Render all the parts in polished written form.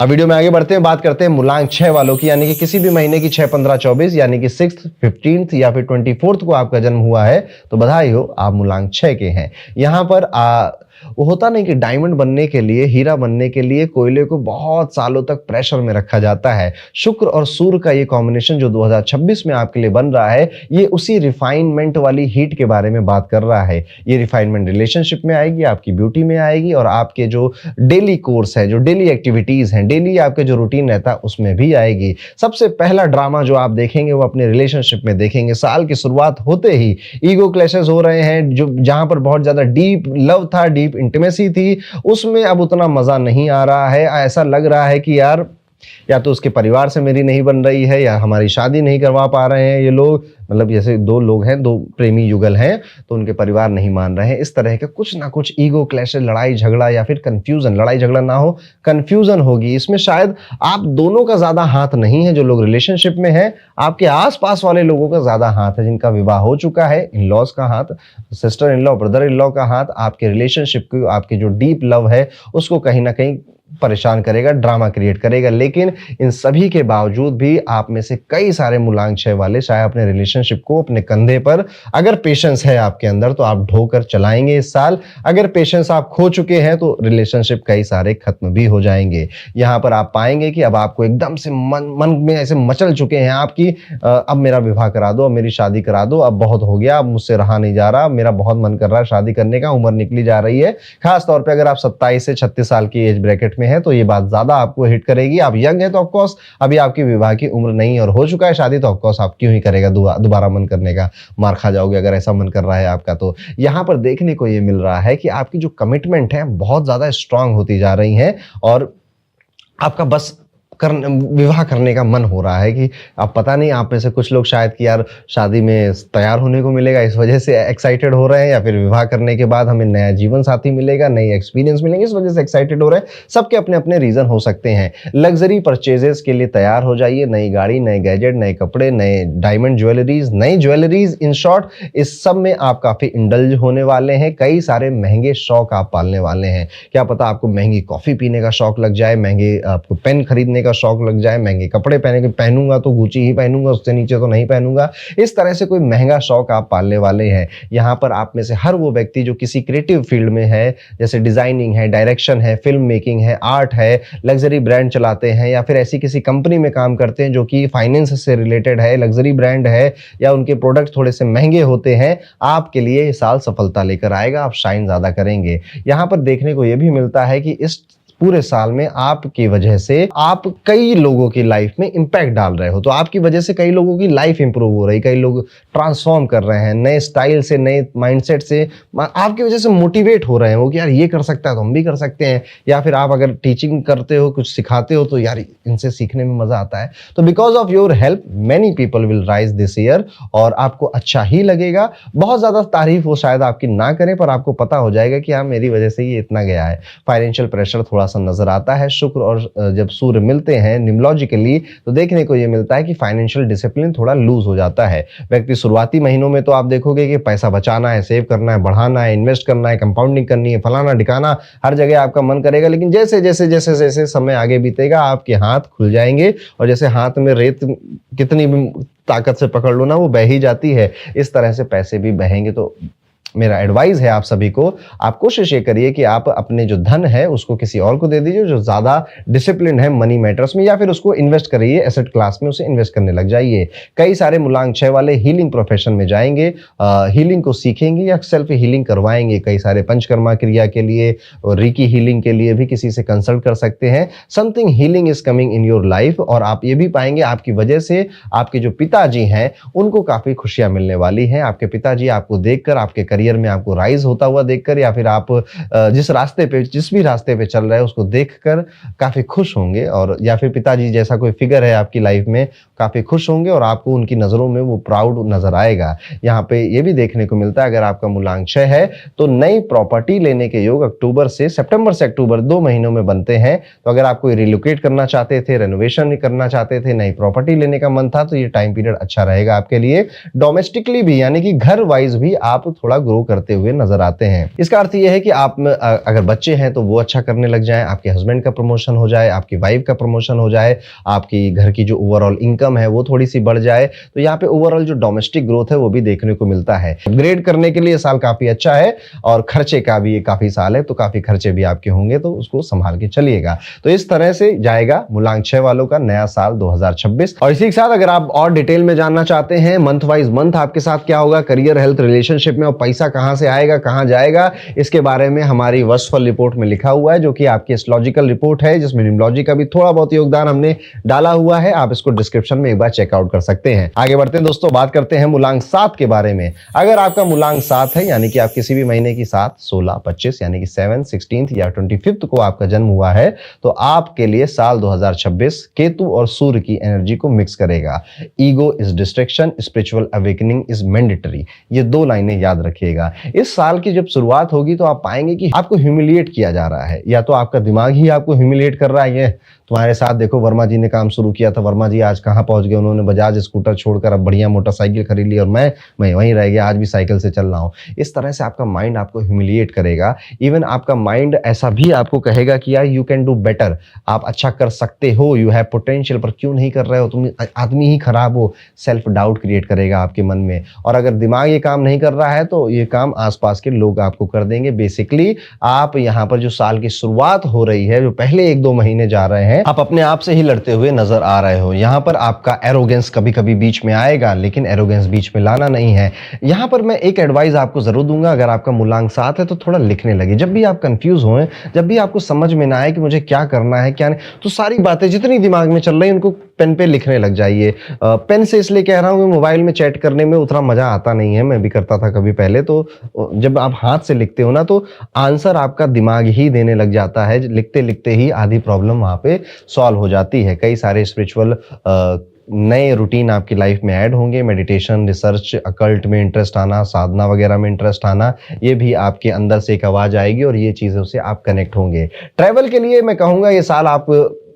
अब वीडियो में आगे बढ़ते हैं, बात करते हैं मूलांक 6 वालों की, यानी कि किसी भी महीने की 6, 15, 24 यानी कि 6th, 15th या फिर 24th को आपका जन्म हुआ है तो बधाई हो, आप मूलांक 6 के हैं। यहां पर वो होता नहीं कि डायमंड बनने के लिए, हीरा बनने के लिए कोयले को बहुत सालों तक प्रेशर में रखा जाता है। शुक्र और सूर्य का ये कॉम्बिनेशन जो 2026 में आपके लिए बन रहा है, ये उसी रिफाइनमेंट वाली हीट के बारे में बात कर रहा है। ये रिफाइनमेंट रिलेशनशिप में आएगी, आपकी ब्यूटी में आएगी और आपके जो डेली कोर्स है, जो डेली एक्टिविटीज हैं, डेली आपके जो रूटीन रहता है उसमें भी आएगी। सबसे पहला ड्रामा जो आप देखेंगे वो अपने रिलेशनशिप में देखेंगे। साल की शुरुआत होते ही ईगो क्लैशेस हो रहे हैं, जो जहां पर बहुत ज्यादा डीप लव था, डीप इंटीमेसी थी, उसमें अब उतना मजा नहीं आ रहा है। ऐसा लग रहा है कि यार या तो उसके परिवार से मेरी नहीं बन रही है या हमारी शादी नहीं करवा पा रहे हैं ये लोग, मतलब जैसे दो लोग हैं, दो प्रेमी युगल हैं तो उनके परिवार नहीं मान रहे हैं। इस तरह के कुछ ना कुछ ईगो क्लैश, लड़ाई झगड़ा या फिर कंफ्यूजन, लड़ाई झगड़ा ना हो कंफ्यूजन होगी। इसमें शायद आप दोनों का ज्यादा हाथ नहीं है जो लोग रिलेशनशिप में हैं, आपके आसपास वाले लोगों का ज्यादा हाथ है, जिनका विवाह हो चुका है, इन लॉज का हाथ, sister in law, brother in law का हाथ आपके रिलेशनशिप को, आपकी जो डीप लव है उसको कहीं ना कहीं परेशान करेगा, ड्रामा क्रिएट करेगा। लेकिन इन सभी के बावजूद भी आप में से कई सारे मूलांक 6 वाले शायद अपने रिलेशनशिप को अपने कंधे पर, अगर पेशेंस है आपके अंदर तो आप ढोकर चलाएंगे इस साल। अगर पेशेंस आप खो चुके हैं तो रिलेशनशिप कई सारे खत्म भी हो जाएंगे। यहां पर आप पाएंगे कि अब आपको एकदम से मन में ऐसे मचल चुके हैं आपकी, अब मेरा विवाह करा दो, अब मेरी शादी करा दो, अब बहुत हो गया, अब मुझसे रहा नहीं जा रहा, मेरा बहुत मन कर रहा है शादी करने का, उम्र निकली जा रही है। खास तौर पर अगर आप 27 से 36 साल की एज ब्रैकेट में है तो ये बात ज्यादा आपको हिट करेगी। आप यंग है तो ऑफकोर्स अभी आपकी विवाह की उम्र नहीं और हो चुका है शादी तो ऑफकोर्स आप क्यों ही करेगा दोबारा मन करने का, मार खा जाओगे अगर ऐसा मन कर रहा है आपका। तो यहां पर देखने को ये मिल रहा है कि आपकी जो कमिटमेंट है बहुत ज्यादा स्ट्रांग होती जा रही है और आपका बस विवाह करने का मन हो रहा है कि अब पता नहीं आप में से कुछ लोग शायद कि यार शादी में तैयार होने को मिलेगा इस वजह से एक्साइटेड हो रहे हैं, या फिर विवाह करने के बाद हमें नया जीवन साथी मिलेगा, नई एक्सपीरियंस मिलेंगे, इस वजह से एक्साइटेड हो रहे हैं। सबके अपने अपने रीजन हो सकते हैं। लग्जरी परचेजेस के लिए तैयार हो जाइए, नई गाड़ी, नए गैजेट, नए कपड़े, नए डायमंड ज्वेलरीज, नई ज्वेलरीज, इन शॉर्ट इस सब में आप काफी इंडल्ज होने वाले हैं। कई सारे महंगे शौक आप पालने वाले हैं। क्या पता आपको महंगी कॉफी पीने का शौक लग जाए, महंगे आपको पेन खरीदने का शौक लग जाए, महंगे कपड़े पहनूंगा तो गुची ही पहनूंगा, उससे नीचे तो नहीं पहनूंगा, इस तरह से कोई महंगा शौक आप पालने वाले हैं। यहां पर आप में से हर वो व्यक्ति जो किसी क्रिएटिव फील्ड में है, जैसे डिजाइनिंग है, डायरेक्शन है, फिल्म मेकिंग है, आर्ट है, लग्जरी ब्रांड चलाते हैं या फिर ऐसी किसी कंपनी में काम करते हैं जो कि फाइनेंस से रिलेटेड है, लग्जरी ब्रांड है या उनके प्रोडक्ट थोड़े से महंगे होते हैं, आपके लिए ये साल सफलता लेकर आएगा, आप शाइन ज्यादा करेंगे। यहां पर देखने को यह भी मिलता है कि इस पूरे साल में आपकी वजह से आप कई लोगों की लाइफ में इंपैक्ट डाल रहे हो, तो आपकी वजह से कई लोगों की लाइफ इंप्रूव हो रही, कई लोग ट्रांसफॉर्म कर रहे हैं, नए स्टाइल से, नए माइंडसेट से आपकी वजह से मोटिवेट हो रहे हैं वो कि यार ये कर सकता है तो हम भी कर सकते हैं। या फिर आप अगर टीचिंग करते हो, कुछ सिखाते हो तो यार इनसे सीखने में मजा आता है। तो because of your help many people will rise this year और आपको अच्छा ही लगेगा। बहुत ज्यादा तारीफ वो शायद आपकी ना करें पर आपको पता हो जाएगा कि हाँ मेरी वजह से ये इतना गया है। फाइनेंशियल प्रेशर थोड़ा नजर आता है। शुक्र और जब सूर्य मिलते हैं निम्नलॉजिकली तो देखने को यह मिलता है कि फाइनेंशियल डिसिप्लिन थोड़ा लूज हो जाता है। व्यक्ति शुरुआती महीनों में तो आप देखोगे कि पैसा बचाना है, सेव करना है, बढ़ाना है, इन्वेस्ट करना है, कंपाउंडिंग करनी है, फलाना ढिकाना, हर जगह आपका मन करेगा। लेकिन जैसे जैसे जैसे जैसे समय आगे बीतेगा आपके हाथ खुल जाएंगे और जैसे हाथ में रेत कितनी भी ताकत से पकड़ लो ना वो बह ही जाती है, इस तरह से पैसे भी बहेंगे। तो मेरा एडवाइस है आप सभी को, आप कोशिश ये करिए कि आप अपने जो धन है उसको किसी और को दे दीजिए जो ज्यादा डिसिप्लिन है मनी मैटर्स में, या फिर उसको इन्वेस्ट करिए एसेट क्लास में, उसे इन्वेस्ट करने लग जाइए। कई सारे मूलांक 6 वाले हीलिंग प्रोफेशन में जाएंगे, हीलिंग को सीखेंगे या सेल्फ हीलिंग करवाएंगे। कई सारे पंचकर्मा क्रिया के लिए और रीकी हीलिंग के लिए भी किसी से कंसल्ट कर सकते हैं। Something healing is coming in your life और आप ये भी पाएंगे आपकी वजह से आपके जो पिताजी हैं उनको काफी खुशियां मिलने वाली हैं। आपके पिताजी आपको देखकर, आपके करियर में आपको राइज होता हुआ देखकर, या फिर आप जिस भी रास्ते पे चल रहे हैं उसको देखकर काफी खुश होंगे, और या फिर पिताजी जैसा कोई फिगर है आपकी लाइफ में काफी खुश होंगे और आपको उनकी नजरों में वो प्राउड नजर आएगा। यहाँ पे ये भी देखने को मिलता है अगर आपका मूलांक 6 है तो नई प्रॉपर्टी लेने के योग सितंबर से अक्टूबर 2 महीनों में बनते हैं। तो अगर आप कोई रिलोकेट करना चाहते थे, रेनोवेशन करना चाहते थे, नई प्रॉपर्टी लेने का मन था तो ये टाइम पीरियड अच्छा रहेगा आपके लिए। डोमेस्टिकली भी यानी कि घर वाइज भी आप थोड़ा ग्रो करते हुए नजर आते हैं। इसका अर्थ यह है कि आप में अगर बच्चे हैं तो वो अच्छा करने लग जाएं, आपके हस्बैंड का प्रमोशन हो जाए, आपकी वाइफ का प्रमोशन हो जाए, आपकी घर की जो ओवरऑल इनकम है वो थोड़ी सी बढ़ जाए, तो यहाँ पे ओवरऑल जो डोमेस्टिक ग्रोथ है वो भी देखने को मिलता है। अपग्रेड करने के लिए साल काफी अच्छा है और खर्चे का भी काफी साल है, तो काफी खर्चे भी आपके होंगे, तो उसको संभाल के चलिएगा। तो इस तरह से जाएगा मूलांक 6 वालों का नया साल 2026। और इसी के साथ अगर आप और डिटेल में जानना चाहते हैं मंथ वाइज मंथ आपके साथ क्या होगा करियर, हेल्थ, रिलेशनशिप में, और पैसा कहां से आएगा, कहां जाएगा, इसके बारे में हमारी वर्षफल रिपोर्ट में लिखा हुआ है, जो कि आपकी एस्ट्रोलॉजिकल रिपोर्ट है, जिसमें न्यूमरोलॉजी का भी थोड़ा बहुत योगदान हमने डाला हुआ है। आप इसको डिस्क्रिप्शन में एक बार चेकआउट कर सकते हैं। आगे बढ़ते हैं दोस्तों, बात करते हैं मूलांक 7 के बारे में। अगर आपका मूलांक 7 है, यानी कि आप किसी भी महीने की 7, 16, 25 यानी कि 7, 16 या 25 को आपका जन्म हुआ है, तो आपके लिए साल 2026 केतु और सूर्य की एनर्जी को मिक्स करेगा। Ego is distraction, spiritual awakening is mandatory. ये 2 लाइनें याद रखिएगा। इस साल की जब शुरुआत होगी तो आप पाएंगे कि आपको ह्यूमिलिएट किया जा रहा है, या तो आपका दिमाग ही आपको ह्यूमिलिएट कर रहा है। ये तुम्हारे साथ देखो वर्मा जी ने काम शुरू किया था, वर्मा जी आज कहां पहुंच गए, उन्होंने बजाज स्कूटर छोड़कर अब बढ़िया मोटरसाइकिल खरीद ली और मैं वहीं रह गया, आज भी साइकिल से चल रहा हूं। इस तरह से आपका माइंड आपको ह्यूमिलिएट करेगा। इवन आपका माइंड ऐसा भी आपको कहेगा कि यार यू कैन डू बेटर, आप अच्छा कर सकते हो, यू हैव पोटेंशियल, पर क्यों नहीं कर रहे हो, तुम आदमी ही खराब हो। सेल्फ डाउट क्रिएट करेगा आपके मन में। और अगर दिमाग ये काम नहीं कर रहा है तो ये काम आसपास के लोग आपको कर देंगे। बेसिकली आप यहाँ पर जो साल की शुरुआत हो रही है, जो पहले 1-2 महीने जा रहे हैं, आप अपने आप से ही लड़ते हुए नजर आ रहे हो। यहाँ पर आपका एरोगेंस कभी कभी बीच में आएगा, लेकिन एरोगेंस बीच में लाना नहीं है। यहाँ पर मैं एक एडवाइस आपको जरूर दूंगा, अगर आपका मूलांक 7 है तो थोड़ा लिखने लगे। जब भी आप कंफ्यूज हो, जब भी आपको समझ में ना आए कि मुझे क्या करना है क्या नहीं, तो सारी बातें जितनी दिमाग में चल रही है उनको पेन पे लिखने लग जाइए। पेन से इसलिए कह रहा हूँ कि मोबाइल में चैट करने में उतना मजा आता नहीं है, मैं भी करता था कभी पहले, तो जब आप हाथ से लिखते हो ना तो आंसर आपका दिमाग ही देने लग जाता है। लिखते लिखते ही आधी प्रॉब्लम वहां पे सॉल्व हो जाती है। कई सारे स्पिरिचुअल नए रूटीन आपकी लाइफ में ऐड होंगे। मेडिटेशन, रिसर्च, अकल्ट में इंटरेस्ट आना, साधना वगैरह में इंटरेस्ट आना, ये भी आपके अंदर से एक आवाज आएगी और ये चीजों से आप कनेक्ट होंगे। ट्रैवल के लिए मैं कहूंगा ये साल आप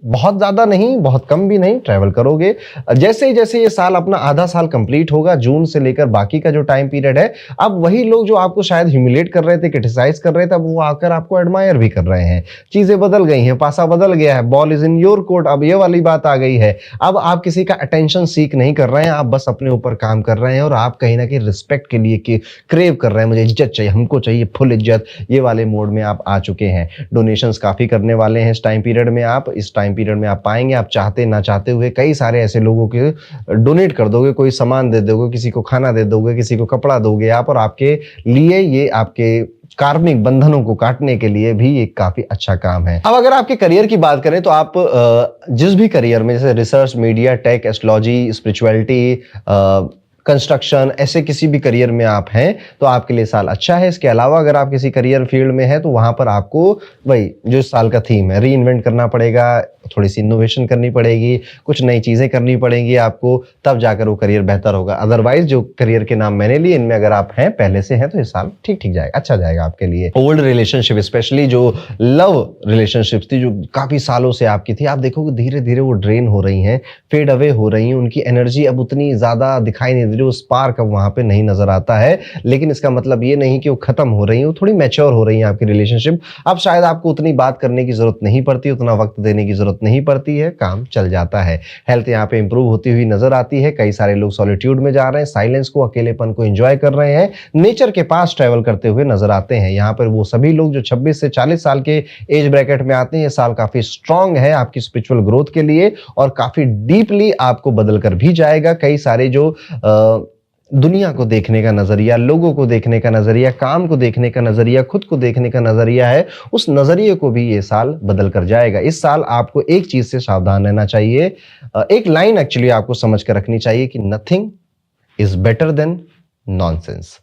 बहुत ज्यादा नहीं, बहुत कम भी नहीं, ट्रैवल करोगे। जैसे ही ये साल अपना आधा साल कंप्लीट होगा, जून से लेकर बाकी का जो टाइम पीरियड है, अब वही लोग जो आपको शायद ह्यूमिलेट कर रहे थे, क्रिटिसाइज कर रहे थे, अब वो आकर आपको एडमायर भी कर रहे हैं। चीजें बदल गई हैं, पासा बदल गया है, ball is in your court. अब ये वाली बात आ गई है। अब आप किसी का अटेंशन सीक नहीं कर रहे हैं, आप बस अपने ऊपर काम कर रहे हैं और आप कहीं ना कहीं रिस्पेक्ट के लिए क्रेव कर रहे हैं, मुझे इज्जत चाहिए, हमको चाहिए फुल इज्जत। ये वाले मोड में आप आ चुके हैं। डोनेशंस काफी करने वाले हैं इस टाइम पीरियड में। आप इस टाइम पीरियड में आप पाएंगे, आप चाहते ना चाहते हुए कई सारे ऐसे लोगों के डोनेट कर दोगे, कोई सामान दे दोगे, किसी को खाना दे दोगे, किसी को कपड़ा दोगे आप, और आपके लिए ये आपके कार्मिक बंधनों को काटने के लिए भी एक काफी अच्छा काम है। अब अगर आपके करियर की बात करें तो आप जिस भी करियर में, जैसे research, media, tech, astrology, spirituality, construction, ऐसे किसी भी करियर में आप हैं तो आपके लिए साल अच्छा है। इसके अलावा अगर आप किसी करियर फील्ड में हैं तो वहां पर आपको वही जो इस साल का थीम है, री इन्वेंट करना पड़ेगा, थोड़ी सी इनोवेशन करनी पड़ेगी, कुछ नई चीजें करनी पड़ेंगी आपको, तब जाकर वो करियर बेहतर होगा। अदरवाइज जो करियर के नाम मैंने लिए, इनमें अगर आप हैं पहले से हैं तो इस साल ठीक ठीक जाएगा, अच्छा जाएगा आपके लिए। ओल्ड रिलेशनशिप, स्पेशली जो लव रिलेशनशिप थी, जो काफी सालों से आपकी थी, आप देखोगे धीरे धीरे वो ड्रेन हो रही हैं, फेड अवे हो रही हैं, उनकी एनर्जी अब उतनी ज्यादा दिखाई नहीं दे रही, वो स्पार्क अब वहां पे नहीं नजर आता है। लेकिन इसका मतलब ये नहीं कि वो खत्म हो रही है, वो थोड़ी मैच्योर हो रही है आपकी रिलेशनशिप। अब शायद आपको उतनी बात करने की जरूरत नहीं पड़ती, उतना वक्त देने की जरूरत नहीं पड़ती है, काम चल जाता है। हेल्थ यहाँ पे इंप्रूव होती हुई नजर आती है। कई सारे लोग सॉलिट्यूड में जा रहे हैं, साइलेंस को, अकेलेपन को एंजॉय कर रहे हैं, नेचर के पास ट्रैवल करते हुए नजर आते हैं। यहाँ पर वो सभी लोग जो 26 से 40 साल के एज ब्रैकेट में आते हैं, ये साल काफी स्ट्रांग है आपकी स्पिरिचुअल ग्रोथ के लिए और काफी डीपली आपको बदल कर भी जाएगा। कई सारे जो दुनिया को देखने का नजरिया, लोगों को देखने का नजरिया, काम को देखने का नजरिया, खुद को देखने का नजरिया है, उस नजरिए को भी ये साल बदल कर जाएगा। इस साल आपको एक चीज से सावधान रहना चाहिए, एक लाइन एक्चुअली आपको समझ कर रखनी चाहिए कि nothing is better than nonsense.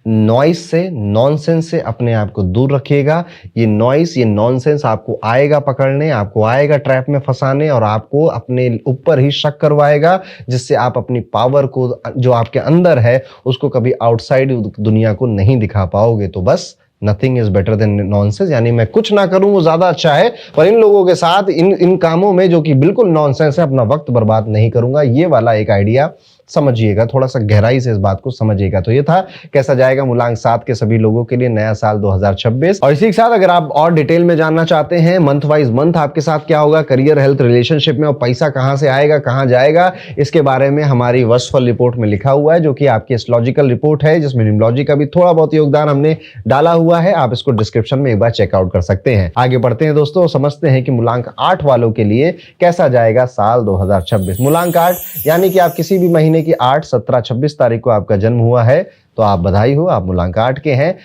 Noise से, नॉनसेंस से अपने आप को दूर रखिएगा। ये नॉइस, ये नॉनसेंस आपको आएगा पकड़ने, आपको आएगा ट्रैप में फंसाने और आपको अपने ऊपर ही शक करवाएगा, जिससे आप अपनी पावर को जो आपके अंदर है उसको कभी आउटसाइड दुनिया को नहीं दिखा पाओगे। तो बस nothing is better than nonsense, यानी मैं कुछ ना करूं वो ज्यादा अच्छा है, पर इन लोगों के साथ इन कामों में जो कि बिल्कुल नॉनसेंस है अपना वक्त बर्बाद नहीं करूंगा। ये वाला एक आइडिया समझिएगा, थोड़ा सा गहराई से इस बात को समझिएगा। तो ये था कैसा जाएगा मूलांक 7 के सभी लोगों के लिए नया साल 2026। और इसी के साथ अगर आप और डिटेल में जानना चाहते हैं मंथ वाइज मंथ आपके साथ क्या होगा करियर, हेल्थ, रिलेशनशिप में, और पैसा कहां से आएगा, कहां जाएगा, इसके बारे में हमारी वर्षफल रिपोर्ट में लिखा हुआ है, जो कि आपकी एस्ट्रोलॉजिकल रिपोर्ट है, जिसमें न्यूमरोलॉजी का भी थोड़ा बहुत योगदान हमने डाला हुआ है। आप इसको डिस्क्रिप्शन में एक बार चेकआउट कर सकते हैं। आगे बढ़ते हैं दोस्तों, समझते हैं कि मूलांक 8 वालों के लिए कैसा जाएगा साल 2026। मूलांक 8 यानी कि आप किसी भी महीने की 8, 17, 26 तारीख को आपका जन्म हुआ है तो आप बधाई हो, आप मूलांक 8 के हैं।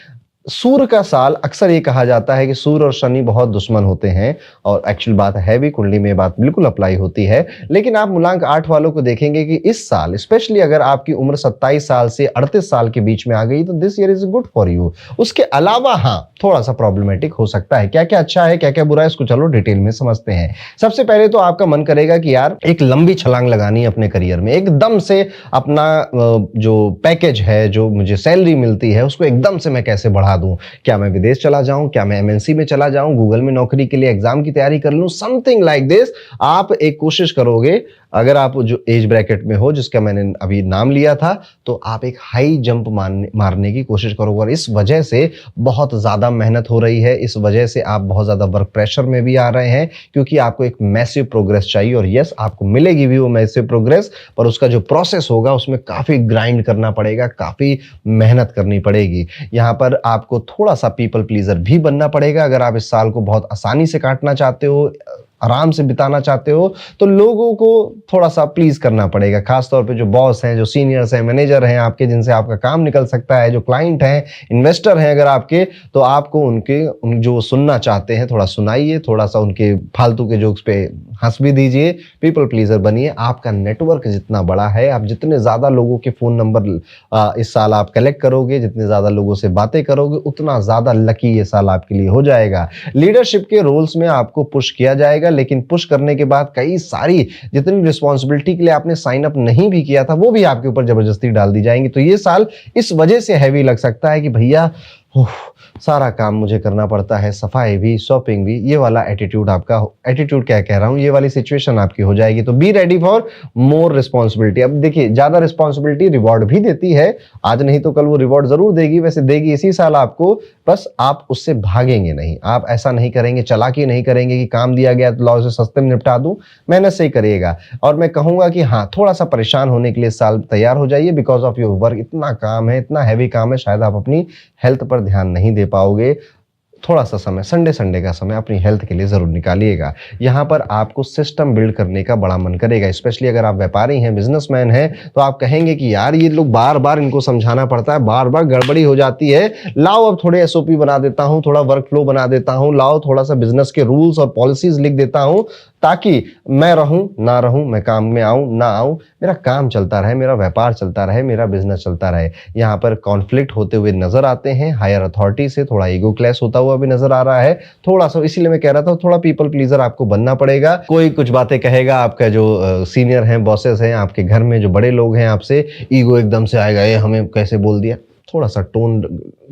सूर्य का साल, अक्सर ये कहा जाता है कि सूर्य और शनि बहुत दुश्मन होते हैं, और एक्चुअल बात है भी, कुंडली में बात बिल्कुल अप्लाई होती है। लेकिन आप मूलांक 8 वालों को देखेंगे कि इस साल स्पेशली अगर आपकी उम्र 27 साल से 38 साल के बीच में आ गई तो this year is good for you. उसके अलावा हाँ, थोड़ा सा प्रॉब्लमेटिक हो सकता है। क्या क्या अच्छा है, क्या क्या बुरा है, इसको चलो डिटेल में समझते हैं। सबसे पहले तो आपका मन करेगा कि यार एक लंबी छलांग लगानी है अपने करियर में, एकदम से अपना जो पैकेज है, जो मुझे सैलरी मिलती है, उसको एकदम से मैं कैसे बढ़ा दूं। क्या मैं विदेश चला जाऊं, क्या मैं एमएनसी में चला जाऊं, गूगल में नौकरी के लिए एग्जाम की तैयारी कर लूं, समथिंग लाइक दिस। आप एक कोशिश करोगे, अगर आप जो एज ब्रैकेट में हो जिसका मैंने अभी नाम लिया था, तो आप एक हाई जंप मारने की कोशिश करोगे, और इस वजह से बहुत ज्यादा मेहनत हो रही है, इस वजह से आप बहुत ज्यादा वर्क प्रेशर में भी आ रहे हैं, क्योंकि आपको एक मैसिव प्रोग्रेस चाहिए। और यस, आपको मिलेगी भी वो मैसिव प्रोग्रेस, पर उसका जो प्रोसेस होगा उसमें काफी ग्राइंड करना पड़ेगा, काफी मेहनत करनी पड़ेगी। यहाँ पर आपको थोड़ा सा पीपल प्लीजर भी बनना पड़ेगा। अगर आप इस साल को बहुत आसानी से काटना चाहते हो, आराम से बिताना चाहते हो, तो लोगों को थोड़ा सा प्लीज करना पड़ेगा, खासतौर पे जो बॉस हैं, जो सीनियर्स हैं, मैनेजर हैं आपके, जिनसे आपका काम निकल सकता है, जो क्लाइंट हैं, इन्वेस्टर हैं अगर आपके, तो आपको उन जो सुनना चाहते हैं थोड़ा सुनाइए, थोड़ा सा उनके फालतू के जोक्स पे हंस भी दीजिए, पीपल प्लीजर बनिए। आपका नेटवर्क जितना बड़ा है, आप जितने ज्यादा लोगों के फोन नंबर इस साल आप कलेक्ट करोगे, जितने ज्यादा लोगों से बातें करोगे, उतना ज्यादा लकी ये साल आपके लिए हो जाएगा। लीडरशिप के रोल्स में आपको पुश किया जाएगा, लेकिन पुश करने के बाद कई सारी जितनी रिस्पॉन्सिबिलिटी के लिए आपने साइन अप नहीं भी किया था, वो भी आपके ऊपर जबरदस्ती डाल दी जाएंगी। तो ये साल इस वजह से हैवी लग सकता है कि भैया सारा काम मुझे करना पड़ता है, सफाई भी, शॉपिंग भी, ये वाला एटीट्यूड आपका, एटीट्यूड क्या कह रहा हूं, ये वाली सिचुएशन आपकी हो जाएगी। तो be ready for more responsibility. अब देखिए, ज्यादा रिस्पॉन्सिबिलिटी रिवॉर्ड भी देती है, आज नहीं तो कल वो रिवॉर्ड जरूर देगी, वैसे देगी इसी साल आपको, बस आप उससे भागेंगे नहीं। आप ऐसा नहीं करेंगे, चालाकी नहीं करेंगे कि काम दिया गया तो लाओ से सस्ते में निपटा दूं, मेहनत से ही करिएगा। और मैं कहूंगा कि हाँ, थोड़ा सा परेशान होने के लिए इस साल तैयार हो जाइए, बिकॉज ऑफ योर वर्क। इतना काम है, इतना हैवी काम है, शायद आप अपनी हेल्थ पर ध्यान नहीं दे पाओगे। थोड़ा सा समय, संडे का समय अपनी हेल्थ के लिए जरूर निकालिएगा। यहाँ पर आपको सिस्टम बिल्ड करने का बड़ा मन करेगा, स्पेशली अगर आप व्यापारी हैं, बिजनेसमैन हैं, तो आप कहेंगे कि यार ये लोग बार बार इनको समझाना पड़ता है, बार बार गड़बड़ी हो जाती है, लाओ अब थोड़े एसओपी बना देता हूँ, थोड़ा वर्क फ्लो बना देता हूँ, लाओ थोड़ा सा बिजनेस के रूल्स और पॉलिसीज लिख देता हूँ, ताकि मैं रहूं ना रहूं, मैं काम में आऊं ना आऊं, मेरा काम चलता रहे, मेरा व्यापार चलता रहे, मेरा बिजनेस चलता रहे। यहाँ पर कॉन्फ्लिक्ट होते हुए नजर आते हैं, हायर अथॉरिटी से थोड़ा ईगो क्लैश होता हुआ भी नजर आ रहा है थोड़ा सा। इसीलिए मैं कह रहा था थोड़ा पीपल प्लीजर आपको बनना पड़ेगा। कोई कुछ बातें कहेगा, आपका जो सीनियर हैं, बॉसेस हैं, आपके घर में जो बड़े लोग हैं, आपसे ईगो एकदम से आएगा, ये हमें कैसे बोल दिया। थोड़ा सा टोन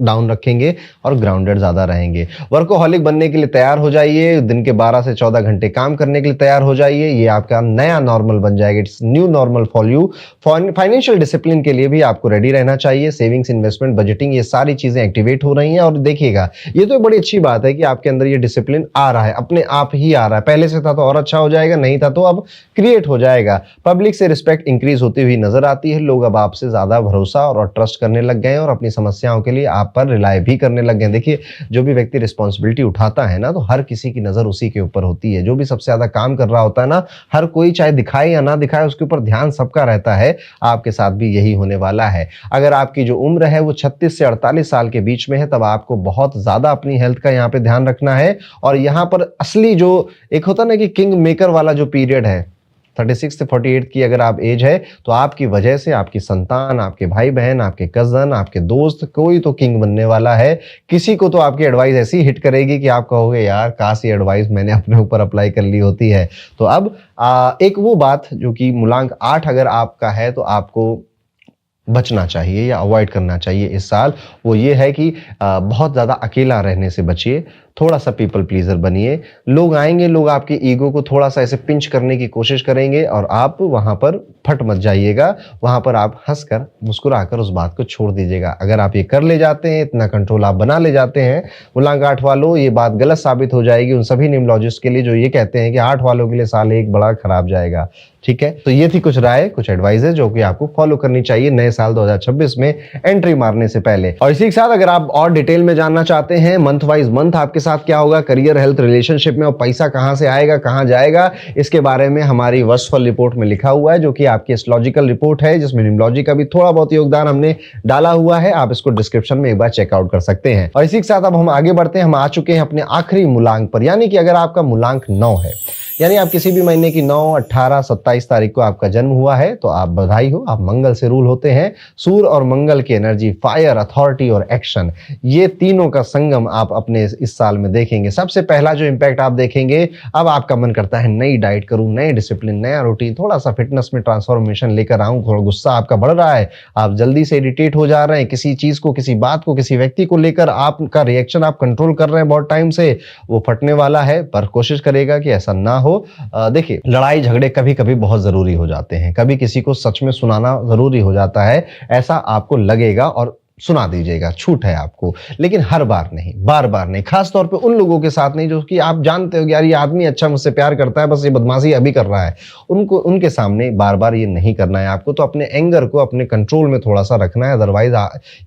डाउन रखेंगे और ग्राउंडेड ज्यादा रहेंगे। वर्कोहॉलिक बनने के लिए तैयार हो जाइए, दिन के 12 से 14 घंटे काम करने के लिए तैयार हो जाइए, ये आपका नया नॉर्मल बन जाएगा। It's new normal for you. Financial discipline के लिए भी आपको रेडी रहना चाहिए। सेविंग्स, इन्वेस्टमेंट, बजटिंग, ये सारी चीजें एक्टिवेट हो रही हैं। और देखिएगा, ये तो बड़ी अच्छी बात है कि आपके अंदर ये डिसिप्लिन आ रहा है, अपने आप ही आ रहा है। पहले से था तो और अच्छा हो जाएगा, नहीं था तो अब क्रिएट हो जाएगा। पब्लिक से रिस्पेक्ट इंक्रीज होती हुई नजर आती है। लोग अब आपसे ज्यादा भरोसा और ट्रस्ट करने लग गए हैं, और अपनी समस्याओं के लिए आप पर रिलाय भी करने लग गए। देखिए, जो भी व्यक्ति रिस्पॉन्सिबिलिटी उठाता है ना, तो हर किसी की नजर उसी के ऊपर होती है। जो भी सबसे ज्यादा काम कर रहा होता है ना, हर कोई चाहे दिखाए या ना दिखाए, उसके ऊपर ध्यान सबका रहता है। आपके साथ भी यही होने वाला है। अगर आपकी जो उम्र है वो 36 से 48 साल के बीच में है, तब आपको बहुत ज्यादा अपनी हेल्थ का यहाँ पे ध्यान रखना है। और यहाँ पर असली जो एक होता ना कि किंग मेकर वाला जो पीरियड है, 36 से 48 की अगर आप एज है, तो आपकी वजह से आपकी संतान, आपके भाई बहन, आपके कजन, आपके दोस्त, कोई तो किंग बनने वाला है। किसी को तो आपकी एडवाइस ऐसी हिट करेगी कि आप कहोगे यार काश ये एडवाइस मैंने अपने ऊपर अप्लाई कर ली होती है। तो अब एक वो बात जो कि मूलांक 8 अगर आपका है तो आपको बचना चाहिए या अवॉइड करना चाहिए इस साल, वो ये है कि बहुत ज़्यादा अकेला रहने से बचिए। थोड़ा सा पीपल प्लीजर बनिए। लोग आएंगे, लोग आपके ईगो को थोड़ा सा ऐसे पिंच करने की कोशिश करेंगे और आप वहां पर फट मत जाइएगा। वहां पर आप हंसकर मुस्कुराकर उस बात को छोड़ दीजिएगा। अगर आप ये कर ले जाते हैं, इतना कंट्रोल आप बना ले जाते हैं, मूलांक 8 वालों, ये बात गलत साबित हो जाएगी उन सभी न्यूमरोलॉजिस्ट के लिए जो ये कहते हैं कि 8 वालों के लिए साल एक बड़ा खराब जाएगा। ठीक है, तो ये थी कुछ राय, कुछ एडवाइस जो कि आपको फॉलो करनी चाहिए नए साल 2026 में एंट्री मारने से पहले। और इसी के साथ अगर आप और डिटेल में जानना चाहते हैं मंथ वाइज मंथ आपके साथ क्या होगा, करियर, हेल्थ, रिलेशनशिप में, और पैसा कहां से आएगा, कहां जाएगा, इसके बारे में हमारी वर्षफल रिपोर्ट में लिखा हुआ है, जो कि आपकी एस्ट्रोलॉजिकल रिपोर्ट है, जिसमें न्यूमरोलॉजी का भी थोड़ा बहुत योगदान हमने डाला हुआ है। आप इसको डिस्क्रिप्शन में एक बार चेकआउट कर सकते हैं। और इसी के साथ अब हम आगे बढ़ते हैं। हम आ चुके हैं अपने आखिरी मूलांक पर, यानी कि अगर आपका मूलांक 9 है, यानी आप किसी भी महीने की 9, 18, 27 तारीख को आपका जन्म हुआ है, तो आप बधाई हो, आप मंगल से रूल होते हैं। सूर्य और मंगल की एनर्जी, फायर, अथॉरिटी और एक्शन, ये तीनों का संगम आप अपने इस साल में देखेंगे। सबसे पहला जो इंपैक्ट आप देखेंगे, अब आपका मन करता है नई डाइट करूं, नए डिसिप्लिन, नया रूटीन, थोड़ा सा फिटनेस में ट्रांसफॉर्मेशन लेकर आऊं, थोड़ा गुस्सा आपका बढ़ रहा है, आप जल्दी से इरिटेट हो जा रहे हैं, किसी चीज को, किसी बात को, किसी व्यक्ति को लेकर आपका रिएक्शन आप कंट्रोल कर रहे हैं बहुत टाइम से, वो फटने वाला है। पर कोशिश करेगा कि ऐसा ना हो। देखिए, लड़ाई झगड़े कभी कभी बहुत जरूरी हो जाते हैं, कभी किसी को सच में सुनाना जरूरी हो जाता है, ऐसा आपको लगेगा और सुना दीजिएगा, छूट है आपको, लेकिन हर बार नहीं, बार बार नहीं, खास तौर पे उन लोगों के साथ नहीं जो कि आप जानते हो कि यार ये आदमी अच्छा मुझसे प्यार करता है, बस ये बदमाशी अभी कर रहा है, उनके सामने बार बार ये नहीं करना है आपको। तो अपने एंगर को अपने कंट्रोल में थोड़ा सा रखना है, अदरवाइज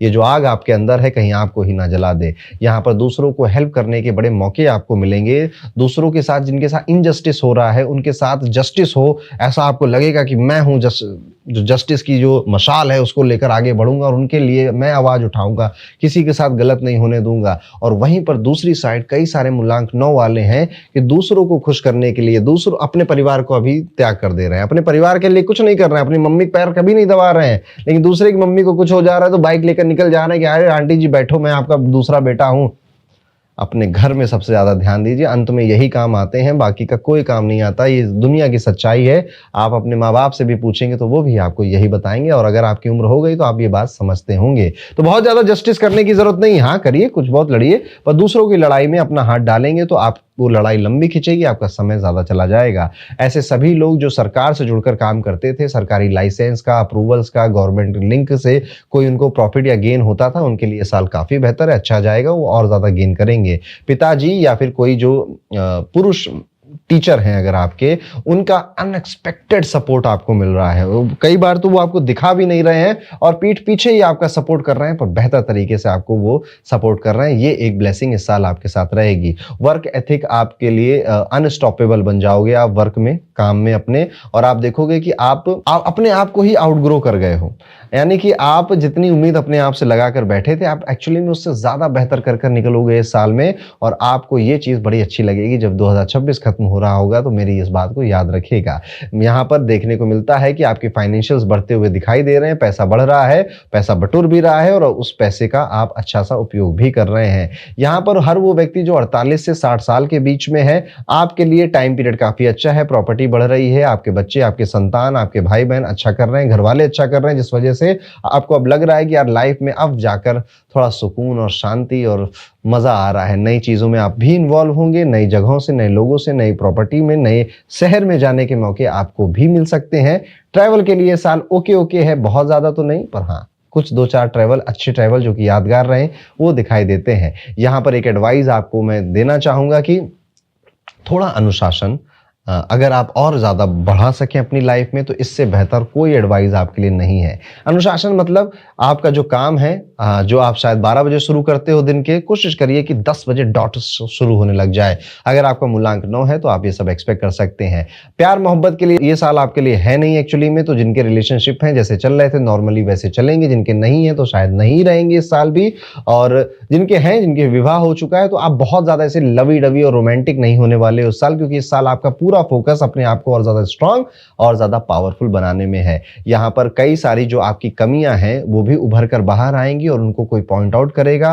ये जो आग आपके अंदर है कहीं आपको ही ना जला दे। यहाँ पर दूसरों को हेल्प करने के बड़े मौके आपको मिलेंगे, दूसरों के साथ जिनके साथ इनजस्टिस हो रहा है उनके साथ जस्टिस हो, ऐसा आपको लगेगा कि मैं हूँ जो जस्टिस की जो मशाल है उसको लेकर आगे बढ़ूंगा और उनके लिए मैं आवाज उठाऊंगा, किसी के साथ गलत नहीं होने दूंगा। और वहीं पर दूसरी साइड कई सारे मूलांक 9 वाले हैं कि दूसरों को खुश करने के लिए दूसरों अपने परिवार को अभी त्याग कर दे रहे हैं, अपने परिवार के लिए कुछ नहीं कर रहे हैं, अपनी मम्मी के पैर कभी नहीं दबा रहे हैं, लेकिन दूसरे की मम्मी को कुछ हो जा रहा है तो बाइक लेकर निकल जा रहे हैं कि अरे आंटी जी बैठो, मैं आपका दूसरा बेटा हूं। अपने घर में सबसे ज्यादा ध्यान दीजिए, अंत में यही काम आते हैं, बाकी का कोई काम नहीं आता, ये दुनिया की सच्चाई है। आप अपने माँ बाप से भी पूछेंगे तो वो भी आपको यही बताएंगे, और अगर आपकी उम्र हो गई तो आप ये बात समझते होंगे। तो बहुत ज्यादा जस्टिस करने की जरूरत नहीं, हाँ करिए, कुछ बहुत लड़िए, पर दूसरों की लड़ाई में अपना हाथ डालेंगे तो आप वो लड़ाई लंबी खिंचेगी, आपका समय ज्यादा चला जाएगा। ऐसे सभी लोग जो सरकार से जुड़कर काम करते थे, सरकारी लाइसेंस का, अप्रूवल्स का, गवर्नमेंट लिंक से कोई उनको प्रॉफिट या गेन होता था, उनके लिए साल काफी बेहतर है, अच्छा जाएगा, वो और ज्यादा गेन करेंगे। पिताजी या फिर कोई जो पुरुष टीचर हैं अगर आपके, उनका अनएक्सपेक्टेड सपोर्ट आपको मिल रहा है, कई बार तो वो आपको दिखा भी नहीं रहे हैं और पीठ पीछे ही आपका सपोर्ट कर रहे हैं, पर बेहतर तरीके से आपको वो सपोर्ट कर रहे हैं। ये एक ब्लेसिंग इस साल आपके साथ रहेगी। वर्क एथिक आपके लिए अनस्टॉपेबल बन जाओगे आप वर्क में, काम में अपने, और आप देखोगे कि आप अपने आप को ही आउटग्रो कर गए हो, यानी कि आप जितनी उम्मीद अपने आप से लगाकर बैठे थे, आप एक्चुअली में उससे ज्यादा बेहतर कर निकलोगे इस साल में। और आपको ये चीज बड़ी अच्छी लगेगी जब 2026 खत्म हो रहा होगा, तो मेरी इस बात को याद रखिएगा। यहाँ पर देखने को मिलता है कि आपके फाइनेंशियल्स बढ़ते हुए दिखाई दे रहे हैं, पैसा बढ़ रहा है, पैसा बटुर भी रहा है और उस पैसे का आप अच्छा सा उपयोग भी कर रहे हैं। यहाँ पर हर वो व्यक्ति जो 48 से 60 साल के बीच में है, आपके लिए टाइम पीरियड काफी अच्छा है, प्रॉपर्टी बढ़ रही है, आपके बच्चे, आपके संतान, आपके भाई बहन अच्छा कर रहे हैं, घर वाले अच्छा कर रहे हैं, जिस वजह से आपको अब लग रहा है कि यार लाइफ में अब जाकर थोड़ा सुकून और शांति और मजा आ रहा है। नई चीजों में आप भी इन्वॉल्व होंगे, नई जगहों से, नए लोगों से, नई प्रॉपर्टी में, नए शहर में जाने के मौके आपको भी मिल सकते हैं। ट्रैवल के लिए साल ओके है, बहुत ज्यादा तो नहीं, पर हाँ कुछ 2-4 ट्रैवल, अच्छे ट्रैवल जो कि यादगार रहे, वो दिखाई देते हैं। यहाँ पर एक एडवाइस आपको मैं देना चाहूंगा कि थोड़ा अनुशासन अगर आप और ज्यादा बढ़ा सकें अपनी लाइफ में, तो इससे बेहतर कोई एडवाइस आपके लिए नहीं है। अनुशासन मतलब आपका जो काम है, जो आप शायद 12 बजे शुरू करते हो दिन के, कोशिश करिए कि 10 बजे डॉट शुरू होने लग जाए। अगर आपका मूलांक 9 है तो आप ये सब एक्सपेक्ट कर सकते हैं। प्यार मोहब्बत के लिए ये साल आपके लिए है नहीं एक्चुअली में, तो जिनके रिलेशनशिप हैं जैसे चल रहे थे नॉर्मली वैसे चलेंगे, जिनके नहीं है तो शायद नहीं रहेंगे इस साल भी, और जिनके हैं, जिनके विवाह हो चुका है, तो आप बहुत ज्यादा ऐसे लवी डवी और रोमांटिक नहीं होने वाले उस साल, क्योंकि इस साल आपका पूरा फोकस अपने आप को और ज्यादा स्ट्रांग और ज्यादा पावरफुल बनाने में है। यहाँ पर कई सारी जो आपकी कमियां हैं वो भी उभर कर बाहर आएंगी और उनको कोई पॉइंट आउट करेगा,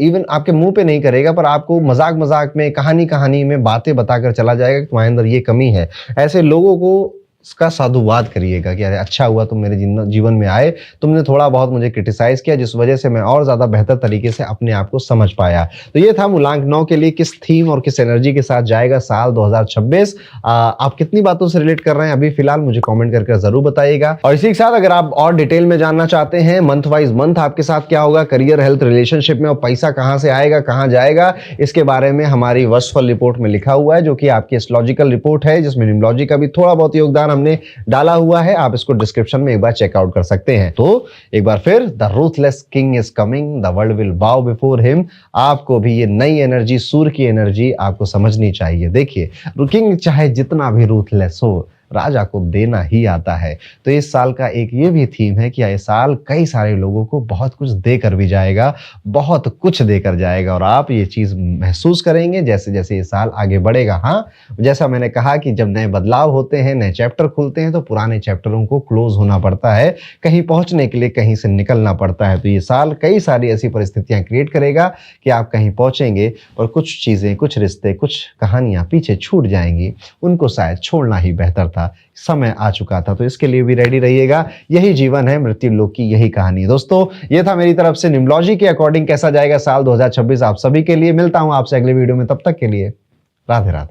इवन आपके मुंह पे नहीं करेगा, पर आपको मजाक मजाक में, कहानी कहानी में बातें बताकर चला जाएगा कि तुम्हारे अंदर ये कमी है। ऐसे लोगों को इसका साधुवाद करिएगा कि अरे अच्छा हुआ तुम मेरे जीवन में आए, तुमने थोड़ा बहुत मुझे क्रिटिसाइज किया, जिस वजह से मैं और ज़्यादा बेहतर तरीके से अपने आप को समझ पाया। तो ये था मूलांक 9 के लिए किस थीम और किस एनर्जी के साथ जाएगा साल 2026। आप कितनी बातों से रिलेट कर रहे हैं अभी फिलहाल मुझे कमेंट करके जरूर बताइएगा। और इसी के साथ अगर आप और डिटेल में जानना चाहते हैं मंथ वाइज मंथ आपके साथ क्या होगा करियर, हेल्थ, रिलेशनशिप में, और पैसा कहां से आएगा, कहां जाएगा, इसके बारे में हमारी वर्षफल रिपोर्ट में लिखा हुआ है, जो कि आपकी एस्ट्रोलॉजिकल रिपोर्ट है, जिसमें न्यूमरोलॉजी का भी थोड़ा बहुत योगदान हमने डाला हुआ है। आप इसको डिस्क्रिप्शन में एक बार चेकआउट कर सकते हैं। तो एक बार फिर, the ruthless king is coming, the world will बाउ बिफोर हिम। आपको भी ये नई एनर्जी, सूर्य की एनर्जी आपको समझनी चाहिए। देखिए, किंग चाहे जितना भी रूथलेस हो, राजा को देना ही आता है। तो इस साल का एक ये भी थीम है कि इस साल कई सारे लोगों को बहुत कुछ देकर भी जाएगा, बहुत कुछ देकर जाएगा, और आप ये चीज महसूस करेंगे जैसे जैसे ये साल आगे बढ़ेगा। हाँ, जैसा मैंने कहा कि जब नए बदलाव होते हैं, नए चैप्टर खुलते हैं, तो पुराने चैप्टरों को क्लोज होना पड़ता है, कहीं पहुंचने के लिए कहीं से निकलना पड़ता है। तो ये साल कई सारी ऐसी परिस्थितियां क्रिएट करेगा कि आप कहीं पहुंचेंगे और कुछ चीजें, कुछ रिश्ते, कुछ कहानियां पीछे छूट जाएंगी, उनको शायद छोड़ना ही बेहतर था, समय आ चुका था। तो इसके लिए भी रेडी रहिएगा। यही जीवन है, मृत्यु लोक की यही कहानी। दोस्तों, ये था मेरी तरफ से न्यूमरोलॉजी के अकॉर्डिंग कैसा जाएगा साल 2026 आप सभी के लिए। मिलता हूं आपसे अगले वीडियो में, तब तक के लिए राधे राधे।